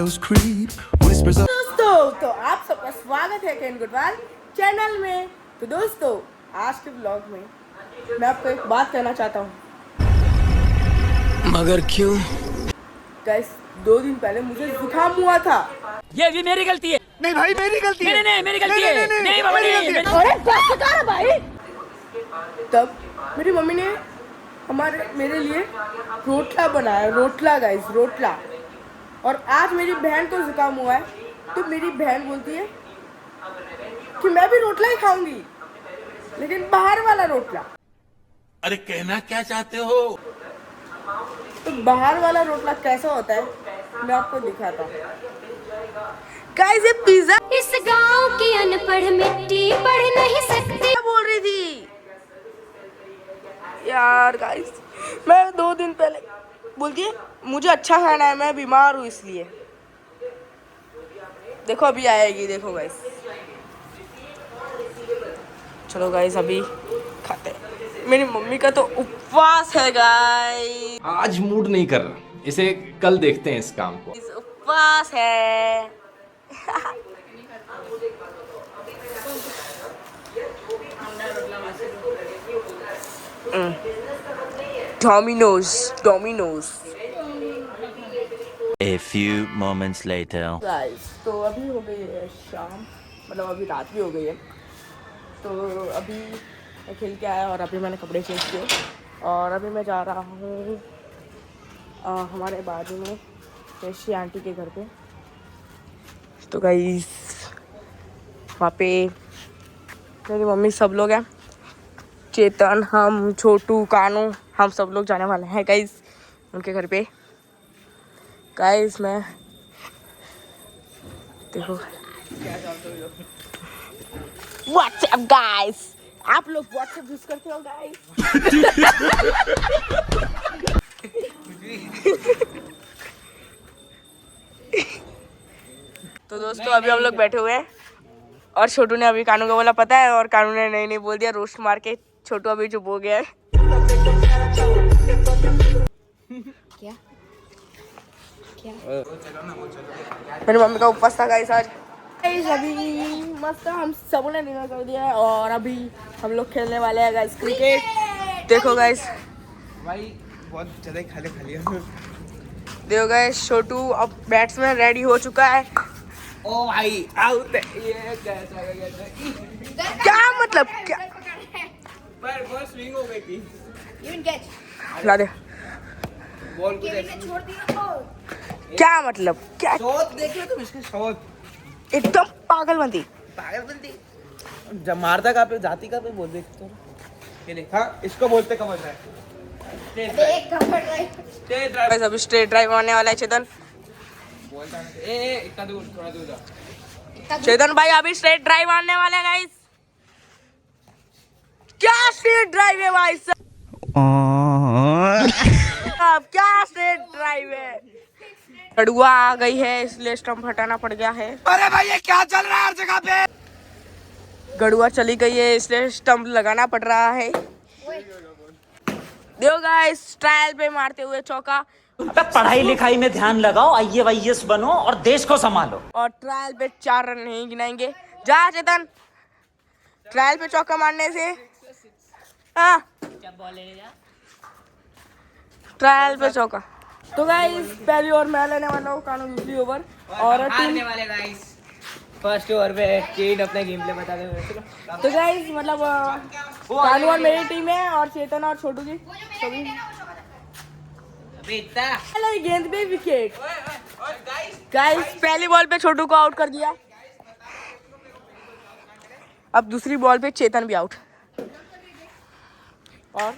shadows creep, whispers of दोस्तों तो आप सबका स्वागत है केन गुडवाल चैनल में। तो दोस्तों आज के ब्लॉग में मैं आपको एक बात कहना चाहता हूँ। मगर क्यों? गाइस 2 दिन पहले मुझे जुकाम हुआ था। ये भी मेरी गलती है। नहीं भाई मेरी गलती है। नहीं मेरी गलती है। नहीं बाबा मेरी नहीं। गलती है। अरे बस कर भाई। तब मेरी मम्मी ने मेरे लिए रोटला बनाया, रोटला गाइस, रोटला। और आज मेरी बहन को जुकाम हुआ है तो मेरी बहन बोलती है कि मैं भी रोटला ही खाऊंगी, लेकिन बाहर वाला रोटला। अरे कहना क्या चाहते हो? तो बाहर वाला रोटला कैसा होता है मैं आपको दिखाता हूँ। गाइस ये पिज्जा। इस गांव की अनपढ़ मिट्टी पढ़ नहीं सकती। क्या बोल रही थी यार? गाइस मैं 2 दिन पहले बोलती है मुझे अच्छा खाना है, मैं बीमार हूँ इसलिए। देखो अभी आएगी, देखो गाइस। चलो गाइस अभी खाते हैं। मेरी मम्मी का तो उपवास है गाइस। आज मूड नहीं कर रहा, इसे कल देखते हैं इस काम को। उपवास है। Domino's. A few moments later. Guys तो अभी हो गई है शाम, मतलब अभी रात भी हो गई है। तो अभी मैं खेल के आया और अभी मैंने कपड़े चेंज किए और अभी मैं जा रहा हूँ हमारे बाजू में ऋषि आंटी के घर पे। तो गाइस वहाँ पे मेरी मम्मी सब लोग हैं, चेतन, हम, छोटू, कानू, हम सब लोग जाने वाले हैं गाइस उनके घर पे। गाइस मैं देखो व्हाट्सएप गाइस, आप लोग व्हाट्सएप यूज करते हो गाइस? तो दोस्तों अभी हम लोग बैठे हुए हैं और छोटू ने अभी कानू को बोला पता है, और कानू ने नहीं बोल दिया, रोस्ट मार के छोटू अभी चुप हो गया है। क्या मेरी मम्मी का उपवास था गाइस आज। गाइस अभी मस्त हम सबों ने डिनर कर दिया है और अभी हम लोग खेलने वाले हैं गाइस क्रिकेट। देखो गाइस भाई बहुत ज्यादा खा लिया। देखो गाइस छोटू अब बैट्समैन रेडी हो चुका है। ओ भाई आउट। ये क्या मतलब क्या? पर बॉल स्विंग हो गई थी। ला दे। बॉल को छोड़ दिया। क्या मतलब क्या? शॉट देख लो तुम, इसके शॉट एकदम पागलबंदी। पागलबंदी। जब मारता कहाँ पे, जाती कहाँ पे, बोल देख तो। ये देख, हाँ इसको बोलते कब होता है? गाइस अभी स्ट्रेट ड्राइव मारने वाला है चेतन। बोलता ए इतना दूर, थोड़ा दूर जा। चेतन भाई अभी स्ट्रेट ड्राइव मारने वाला है गाइस। क्या स्ट्रेट ड्राइव है भाई साहब? क्या स्ट्रेट ड्राइव है? गड़ुआ आ गई है इसलिए स्टंप हटाना पड़ गया है। अरे भाई ये क्या चल रहा है हर जगह पे? गड़ुआ चली गई है इसलिए स्टंप लगाना पड़ रहा है। देखो गाइस ट्रायल पे मारते हुए चौका। अबे पढ़ाई लिखाई में ध्यान लगाओ, IAS बनो और देश को संभालो। और ट्रायल पे 4 रन नहीं गिनाएंगे। जा चेतन, ट्रायल पे चौका मारने से हाँ ट्रायल पे चौका। तो गाइस पहली ओवर मैं लेने वाला हूँ, कानू दूसरी ओवर और टीम वाले गाइस फर्स्ट ओवर पे चेन अपना गेम प्ले बता दे। तो गाइस मतलब कानू और मेरी टीम है और चेतन और छोटू की सभी। पहले गेंद पे विकेट। गाइस पहली बॉल पे छोटू को आउट कर दिया, अब दूसरी बॉल पे चेतन भी आउट और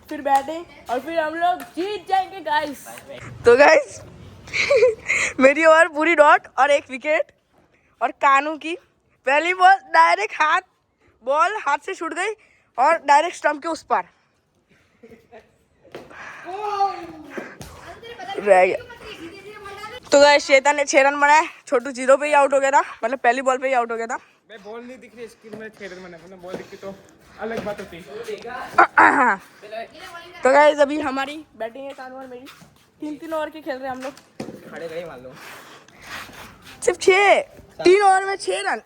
फिर बैटिंग और फिर हम लोग जीत जाएंगे गाइस। तो गाइस मेरी ओवर पूरी डॉट और 1 विकेट। और कानू की पहली बॉल डायरेक्ट बॉल हाथ से छूट गई और डायरेक्ट स्टंप के उस पार रह गया। तो गाइस चेतन ने 6 रन बनाए, छोटू 0 पे ही आउट हो गया था, मतलब पहली बॉल पे ही आउट हो गया था। मैं बॉल नहीं दिख रही स्क्रीन में, 6 रन मैंने बॉल दिखती तो अलग बात होती। तो गाइस अभी हमारी बैटिंग है कानू और मेरी, 3-3 ओवर की खेल रहे हैं हम लोग। खड़े गए मान लो। सिर्फ 6, 3 ओवर में 6 रन,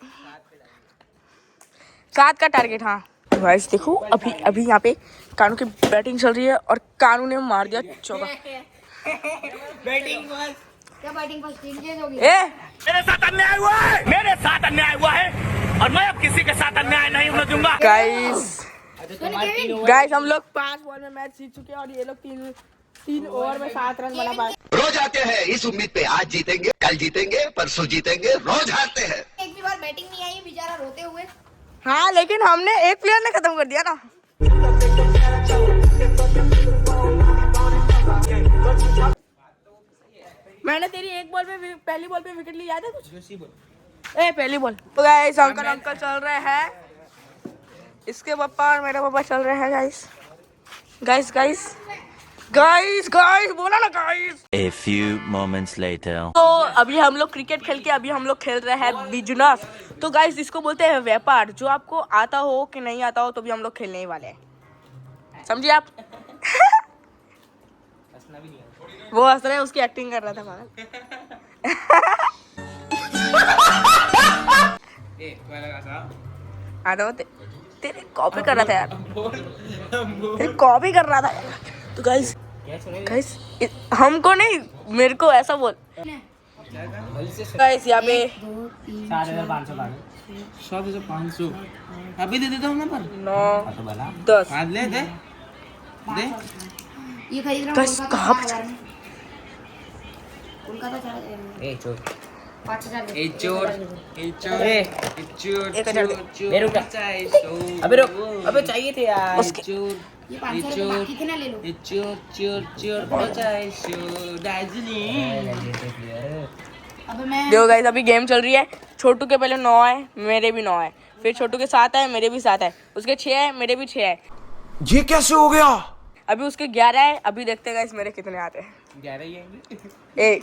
7 का टारगेट। हाँ गाइस देखो अभी यहाँ पे कानू की बैटिंग चल रही है और कानू ने मार दिया चौका। बैटिंग बस क्या बैटिंग फर्स्ट चेंज होगी? मेरे साथ अन्याय हुआ है, मेरे साथ अन्याय हुआ है और मैं अब किसी के साथ अन्याय नहीं होने दूंगा। गाइस हम लोग 5 बॉल में मैच जीत चुके हैं और ये लोग 3 ओवर में 7 रन बना पाए। रोज आते हैं इस उम्मीद पे, आज जीतेंगे, कल जीतेंगे, परसों जीतेंगे, रोज हारते हैं। एक भी बार बैटिंग नहीं आई, बेचारा रोते हुए। हाँ लेकिन हमने एक प्लेयर ने खत्म कर दिया ना। मैंने तेरी एक बॉल पे पहली बॉल पे विकेट ली, याद है कुछ? पहली बॉल। तो गाइस अंकल चल रहे हैं, इसके पापा और मेरे पापा चल रहे हैं गाइस बोला ना guys. A few moments later. तो अभी हम लोग क्रिकेट खेल के अभी हम लोग खेल रहे हैं बिजनेस। तो गाइस इसको बोलते हैं व्यापार। जो आपको आता हो कि नहीं आता हो तो भी हम लोग खेलने ही वाले हैं, समझिए आप। वो हंस रहे हैं, उसकी एक्टिंग कर रहा था पागल। तेरे कॉपी कर रहा था यार, तेरे कॉपी कर रहा था यार। तो गाइस हमको नहीं, मेरे को ऐसा बोल। गाइस यहाँ पे 7,500 अभी दे देता हूँ ना, पर 9, 10 आज ले दे ये खरीद रहा गाइस कहाँ पे कोलकाता चला। 5,000 अबे चाहिए थे यार। ये 500 रुपए बाकी थे ना, ले लो। अबे मैं देखो गाइस अभी गेम चल रही है। छोटू के पहले 9 है, मेरे भी 9 है, फिर छोटू के 7 है, मेरे भी 7 है, उसके 6 है, मेरे भी 6 है। ये कैसे हो गया? अभी उसके 11 है। अभी देखते हैं गाइस मेरे कितने आते हैं। 11 ही आएंगे।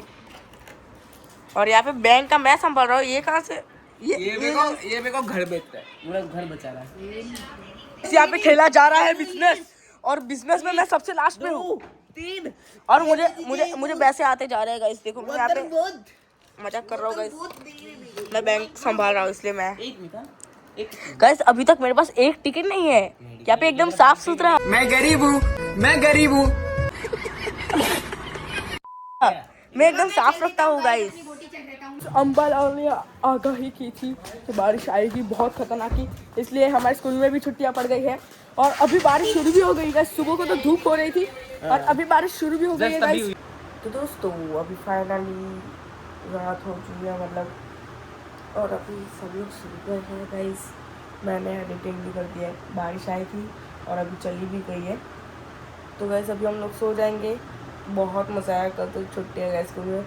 और यहाँ पे बैंक का मैं संभाल रहा हूँ, ये कहाँ से ये मेरे को घर बेचता है, पूरा घर बचा रहा है। यहाँ पे खेला जा रहा है बिजनेस, और बिजनेस में मैं सबसे लास्ट में हूँ। 3 और मुझे पैसे आते जा रहे हैं गाइस। देखो मैं यहाँ पे मजाक कर रहा हूँ गाइस, मैं बैंक संभाल रहा हूँ इसलिए मैं। गाइस अभी तक मेरे पास एक टिकट नहीं है। यहाँ पे एकदम साफ सुथरा। मैं गरीब हूँ। मैं एकदम साफ रखता हूँ गाइस। अंबाला ने आगाही की थी कि बारिश आएगी बहुत खतरनाक की, इसलिए हमारे स्कूल में भी छुट्टियां पड़ गई है। और अभी बारिश शुरू भी हो गई है। सुबह को तो धूप हो रही थी और अभी बारिश शुरू भी हो गई है गाइस। तो दोस्तों अभी फाइनली रात हो चुकी है मतलब, और अभी सब लोग सो गए हैं गाइस। मैंने एडिटिंग भी कर दिया है, बारिश आई थी और अभी चली भी गई है। तो गाइस अभी हम लोग सो जाएंगे। बहुत मज़ा आया, कल तो छुट्टी है गाइस स्कूल में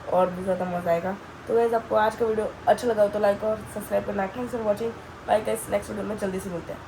और भी ज़्यादा मज़ा आएगा। तो गाइस आपको आज का वीडियो अच्छा लगा हो तो लाइक और सब्सक्राइब करना। Thanks for watching. Bye guys, next video में जल्दी से मिलते हैं।